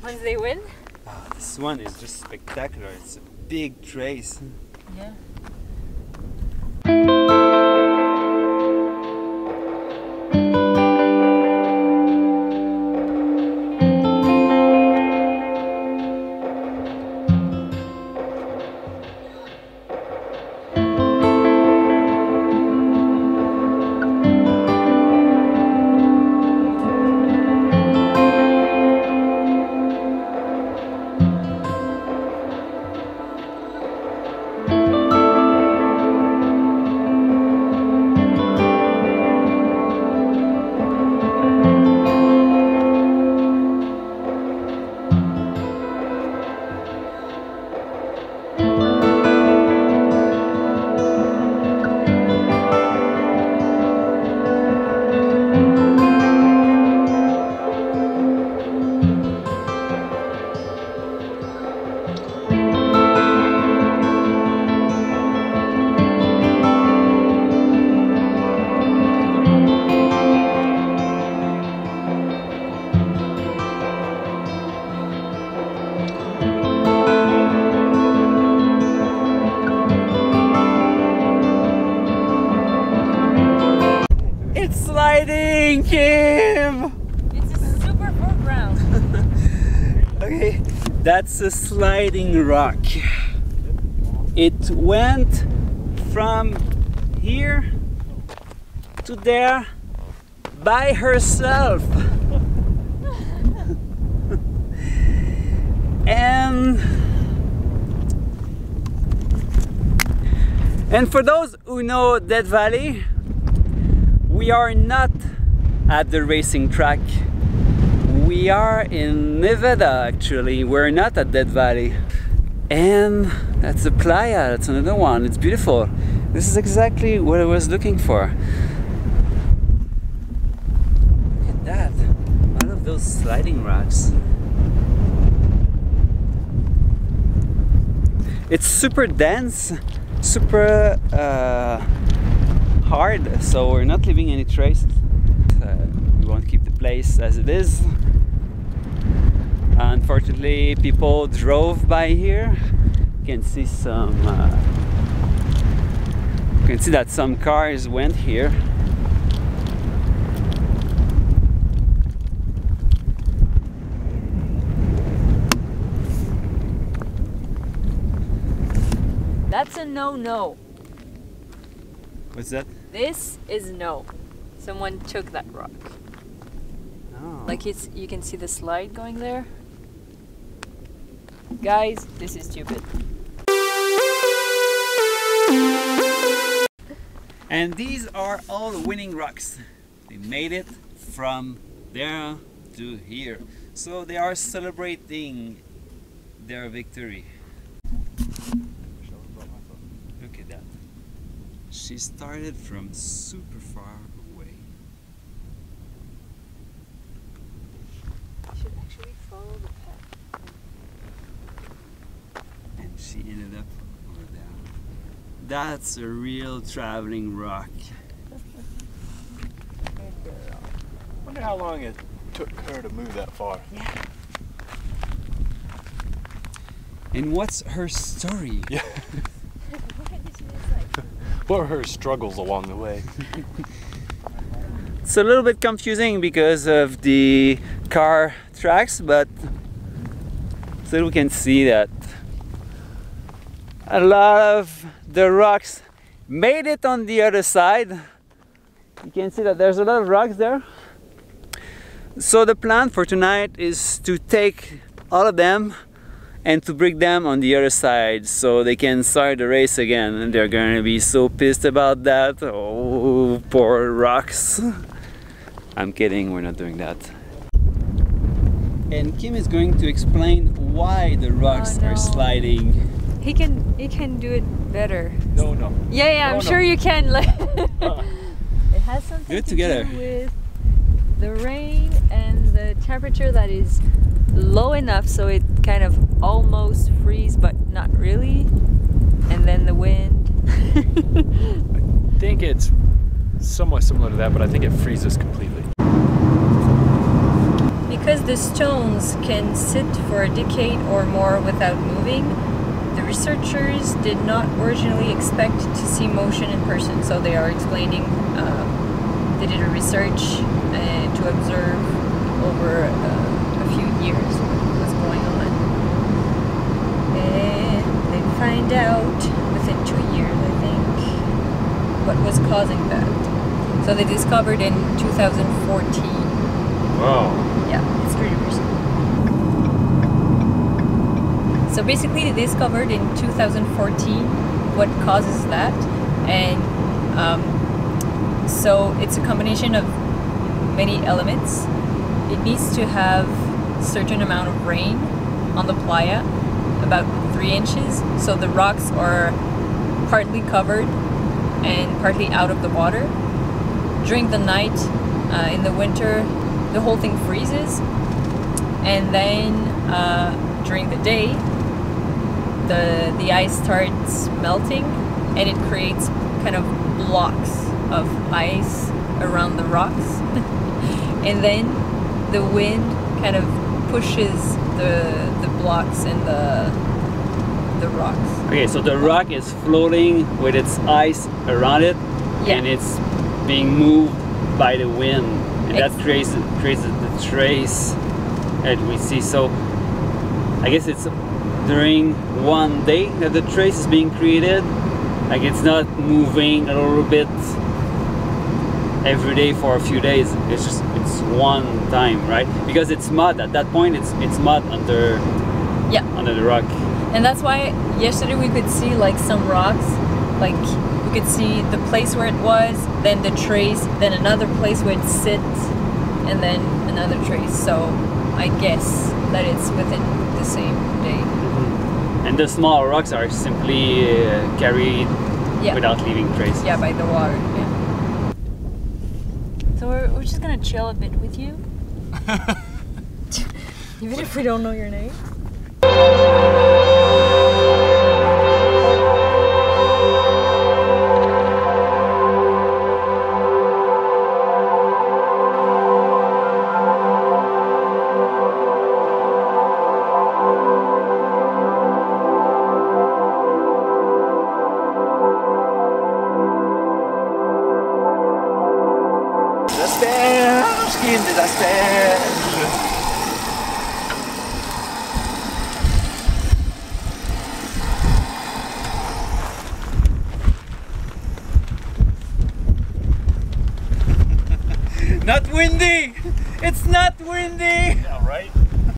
Once they win? Oh, this one is just spectacular. It's a big trace. Yeah. Sliding, Kim! It's a super foreground. Okay, that's a sliding rock. It went from here to there by herself. And for those who know Death Valley, we are not at the racing track. We are in Nevada actually. We're not at Death Valley. And that's the playa, that's another one. It's beautiful. This is exactly what I was looking for. Look at that. I love those sliding rocks. It's super dense, super hard, so we're not leaving any traces. We won't keep the place as it is. Unfortunately, people drove by here. You can see some. You can see that some cars went here. That's a no-no. What's that? This is no. Someone took that rock. Oh. Like you can see the slide going there. Guys, this is stupid. And these are all winning rocks. They made it from there to here. So they are celebrating their victory. Look at that. She started from super far away. You should actually follow the path. And she ended up over there. That's a real traveling rock. I wonder how long it took her to move that far. Yeah. And what's her story? Yeah. What were her struggles along the way? It's a little bit confusing because of the car tracks, but still we can see that a lot of the rocks made it on the other side. You can see that there's a lot of rocks there. So the plan for tonight is to take all of them and to bring them on the other side so they can start the race again, and they're gonna be so pissed about that. Oh, poor rocks. I'm kidding, we're not doing that. And Kim is going to explain why the rocks are sliding. He can do it better. No. Yeah, I'm sure you can. It has something Do it to together. do with the rain and the temperature that is low enough so it kind of almost freeze but not really, and then the wind. I think it's somewhat similar to that, but I think it freezes completely. because the stones can sit for a decade or more without moving, the researchers did not originally expect to see motion in person. So they are explaining, they did a research to observe over a few years what's going on. And they find out within 2 years, I think, what was causing that. So they discovered in 2014. Wow. Yeah, it's pretty recent. So basically they discovered in 2014 what causes that, and so it's a combination of many elements. It needs to have a certain amount of rain on the playa, about 3 inches, so the rocks are partly covered and partly out of the water. During the night, in the winter, the whole thing freezes, and then during the day, the ice starts melting, and it creates kind of blocks of ice around the rocks. And then the wind kind of pushes the blocks and the rocks. Okay, so the rock is floating with its ice around it, Yeah. and it's being moved by the wind, and that creates the trace that we see. So I guess it's during one day that the trace is being created. Like, it's not moving a little bit every day for a few days. It's one time, right? Because it's mud at that point. It's mud under the rock. And that's why yesterday we could see like some rocks, like we could see the place where it was, then the trace, then another place where it sits, and then another trace. So I guess that it's within the same day. And the small rocks are simply carried without leaving traces. Yeah, by the water. Yeah. So we're just gonna chill a bit with you, even if we don't know your name. Des asperges. Not windy! It's not windy!